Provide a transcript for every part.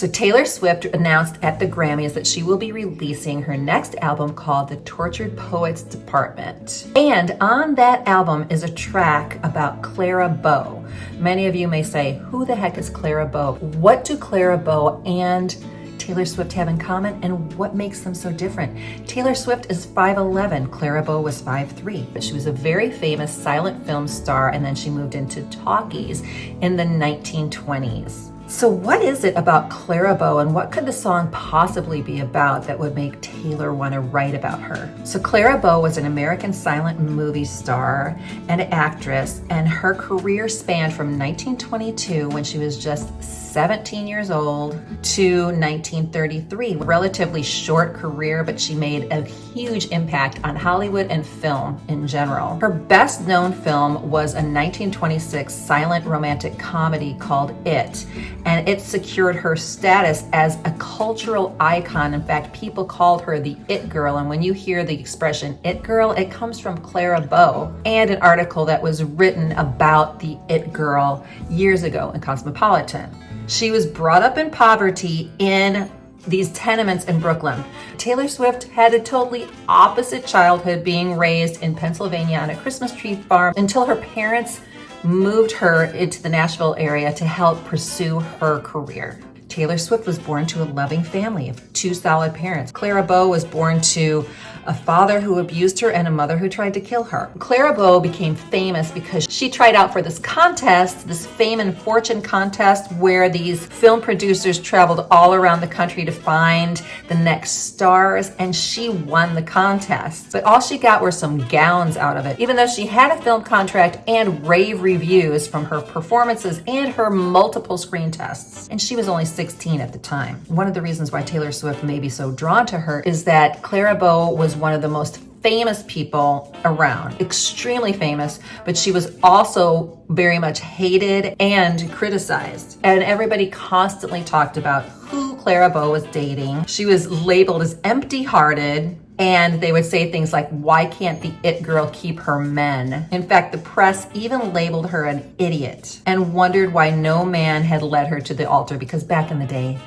So Taylor Swift announced at the Grammys that she will be releasing her next album called The Tortured Poets Department. And on that album is a track about Clara Bow. Many of you may say, who the heck is Clara Bow? What do Clara Bow and Taylor Swift have in common, and what makes them so different? Taylor Swift is 5'11", Clara Bow was 5'3", but she was a very famous silent film star, and then she moved into talkies in the 1920s. So what is it about Clara Bow, and what could the song possibly be about that would make Taylor want to write about her? So Clara Bow was an American silent movie star and actress, and her career spanned from 1922, when she was just 17 years old, to 1933. Relatively short career, but she made a huge impact on Hollywood and film in general. Her best known film was a 1926 silent romantic comedy called It, and it secured her status as a cultural icon. In fact, people called her the It Girl, and when you hear the expression It Girl, it comes from Clara Bow and an article that was written about the It Girl years ago in Cosmopolitan. She was brought up in poverty in these tenements in Brooklyn. Taylor Swift had a totally opposite childhood, being raised in Pennsylvania on a Christmas tree farm until her parents moved her into the Nashville area to help pursue her career. Taylor Swift was born to a loving family of two solid parents. Clara Bow was born to a father who abused her and a mother who tried to kill her. Clara Bow became famous because she tried out for this contest, this fame and fortune contest, where these film producers traveled all around the country to find the next stars, and she won the contest. But all she got were some gowns out of it, even though she had a film contract and rave reviews from her performances and her multiple screen tests. And she was only 16 at the time. One of the reasons why Taylor Swift may be so drawn to her is that Clara Bow was one of the most famous people around, extremely famous, but she was also very much hated and criticized. And everybody constantly talked about who Clara Bow was dating. She was labeled as empty-hearted, and they would say things like, why can't the it girl keep her men? In fact, the press even labeled her an idiot and wondered why no man had led her to the altar, because back in the day,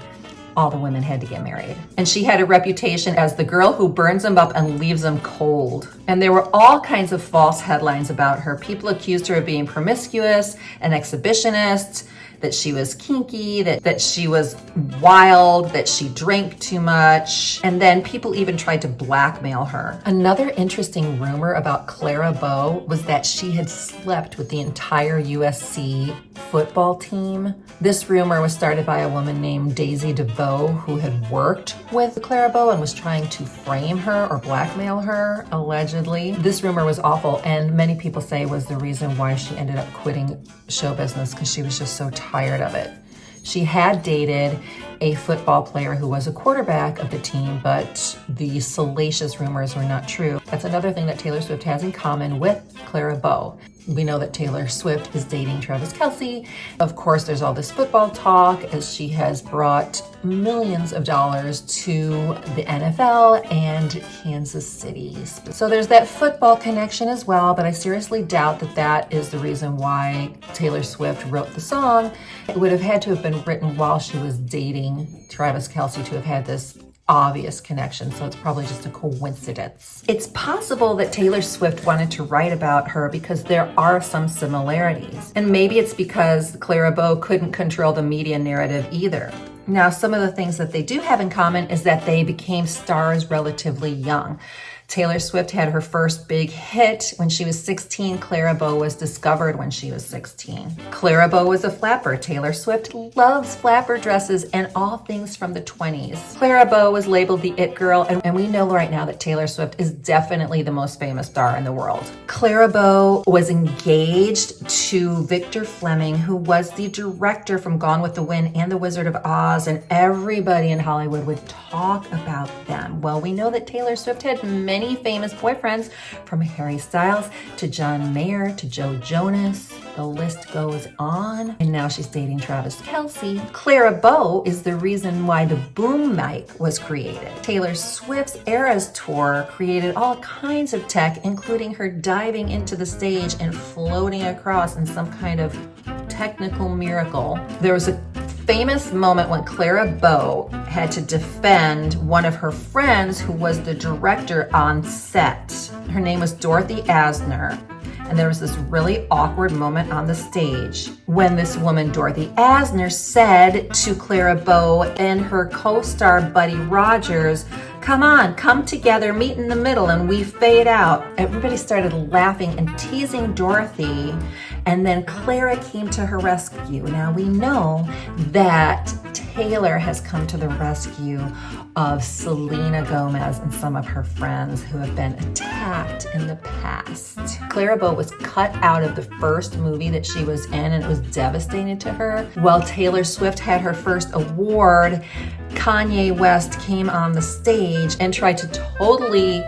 all the women had to get married. And she had a reputation as the girl who burns them up and leaves them cold. And there were all kinds of false headlines about her. People accused her of being promiscuous, an exhibitionist, that she was kinky, that she was wild, that she drank too much. And then people even tried to blackmail her. Another interesting rumor about Clara Bow was that she had slept with the entire USC football team. This rumor was started by a woman named Daisy DeVoe, who had worked with Clara Bow and was trying to frame her or blackmail her, allegedly. This rumor was awful, and many people say was the reason why she ended up quitting show business, because she was just so tired of it. She had dated a football player who was a quarterback of the team, but the salacious rumors were not true. That's another thing that Taylor Swift has in common with Clara Bow. We know that Taylor Swift is dating Travis Kelce. Of course, there's all this football talk, as she has brought millions of dollars to the NFL and Kansas City. So there's that football connection as well, but I seriously doubt that that is the reason why Taylor Swift wrote the song. It would have had to have been written while she was dating Travis Kelce to have had this obvious connection, so it's probably just a coincidence. It's possible that Taylor Swift wanted to write about her because there are some similarities, and maybe it's because Clara Bow couldn't control the media narrative either. Now, some of the things that they do have in common is that they became stars relatively young. Taylor Swift had her first big hit when she was 16. Clara Bow was discovered when she was 16. Clara Bow was a flapper. Taylor Swift loves flapper dresses and all things from the 20s. Clara Bow was labeled the it girl, and we know right now that Taylor Swift is definitely the most famous star in the world. Clara Bow was engaged to Victor Fleming, who was the director from Gone with the Wind and The Wizard of Oz, and everybody in Hollywood would talk about them. Well, we know that Taylor Swift had many famous boyfriends, from Harry Styles to John Mayer to Joe Jonas. The list goes on. And now she's dating Travis Kelce. Clara Bow is the reason why the boom mic was created. Taylor Swift's Eras Tour created all kinds of tech, including her diving into the stage and floating across in some kind of technical miracle. There was a famous moment when Clara Bow had to defend one of her friends who was the director on set. Her name was Dorothy Asner. And there was this really awkward moment on the stage when this woman, Dorothy Asner, said to Clara Bow and her co-star Buddy Rogers, "Come on, come together, meet in the middle," and we fade out. Everybody started laughing and teasing Dorothy, and then Clara came to her rescue. Now we know that Taylor has come to the rescue of Selena Gomez and some of her friends who have been attacked in the past. Clara Bow was cut out of the first movie that she was in, and it was devastating to her. While Taylor Swift had her first award, Kanye West came on the stage and tried to totally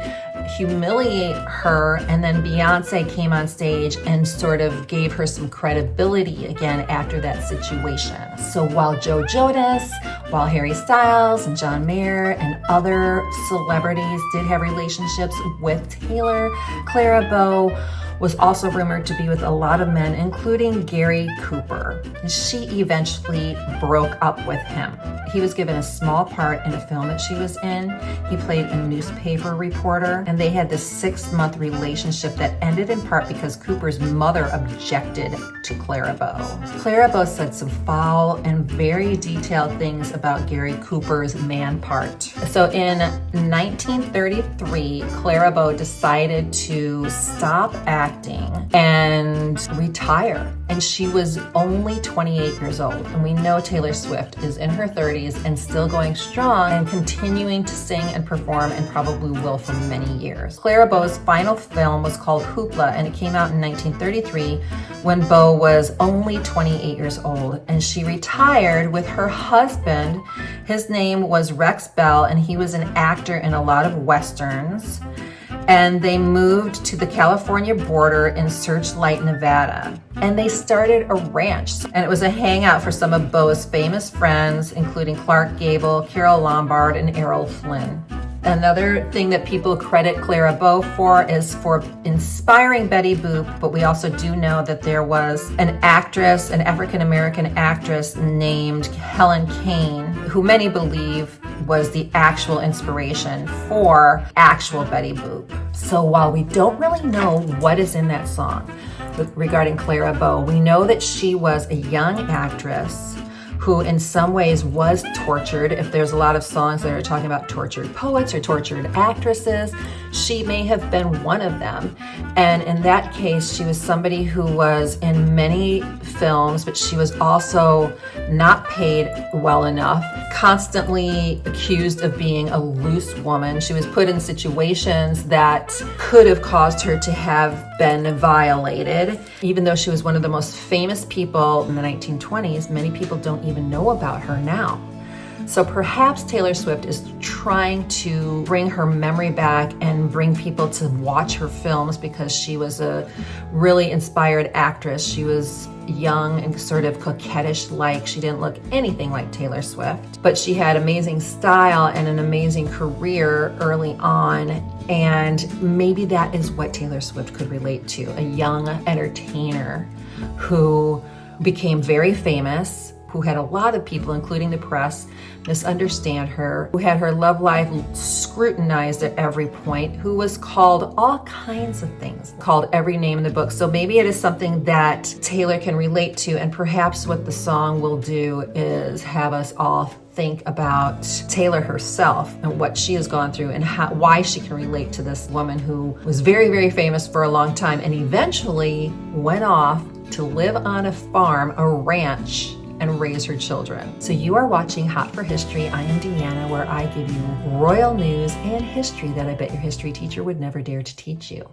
humiliate her, and then Beyonce came on stage and sort of gave her some credibility again after that situation. So while Joe Jonas, while Harry Styles and John Mayer and other celebrities did have relationships with Taylor, Clara Bow was also rumored to be with a lot of men, including Gary Cooper. She eventually broke up with him. He was given a small part in a film that she was in. He played a newspaper reporter, and they had this 6-month relationship that ended in part because Cooper's mother objected to Clara Bow. Clara Bow said some foul and very detailed things about Gary Cooper's man part. So in 1933, Clara Bow decided to stop acting and retire. And she was only 28 years old. And we know Taylor Swift is in her 30s and still going strong and continuing to sing and perform, and probably will for many years. Clara Bow's final film was called Hoopla, and it came out in 1933 when Bow was only 28 years old. And she retired with her husband. His name was Rex Bell, and he was an actor in a lot of Westerns. And they moved to the California border in Searchlight, Nevada. And they started a ranch. And it was a hangout for some of Bow's famous friends, including Clark Gable, Carol Lombard, and Errol Flynn. Another thing that people credit Clara Bow for is for inspiring Betty Boop, but we also do know that there was an actress, an African-American actress named Helen Kane, who many believe was the actual inspiration for actual Betty Boop. So while we don't really know what is in that song regarding Clara Bow, we know that she was a young actress who in some ways was tortured. If there's a lot of songs that are talking about tortured poets or tortured actresses, she may have been one of them. And in that case, she was somebody who was in many films, but she was also not paid well enough, constantly accused of being a loose woman. She was put in situations that could have caused her to have been violated. Even though she was one of the most famous people in the 1920s, many people don't even know about her now. So perhaps Taylor Swift is trying to bring her memory back and bring people to watch her films, because she was a really inspired actress. She was young and sort of coquettish-like. She didn't look anything like Taylor Swift, but she had amazing style and an amazing career early on. And maybe that is what Taylor Swift could relate to, a young entertainer who became very famous, who had a lot of people, including the press, misunderstand her, who had her love life scrutinized at every point, who was called all kinds of things, called every name in the book. So maybe it is something that Taylor can relate to, and perhaps what the song will do is have us all think about Taylor herself and what she has gone through, and why she can relate to this woman who was very, very famous for a long time and eventually went off to live on a farm, a ranch, and raise her children. So you are watching Hot for History. I am Deanna, where I give you royal news and history that I bet your history teacher would never dare to teach you.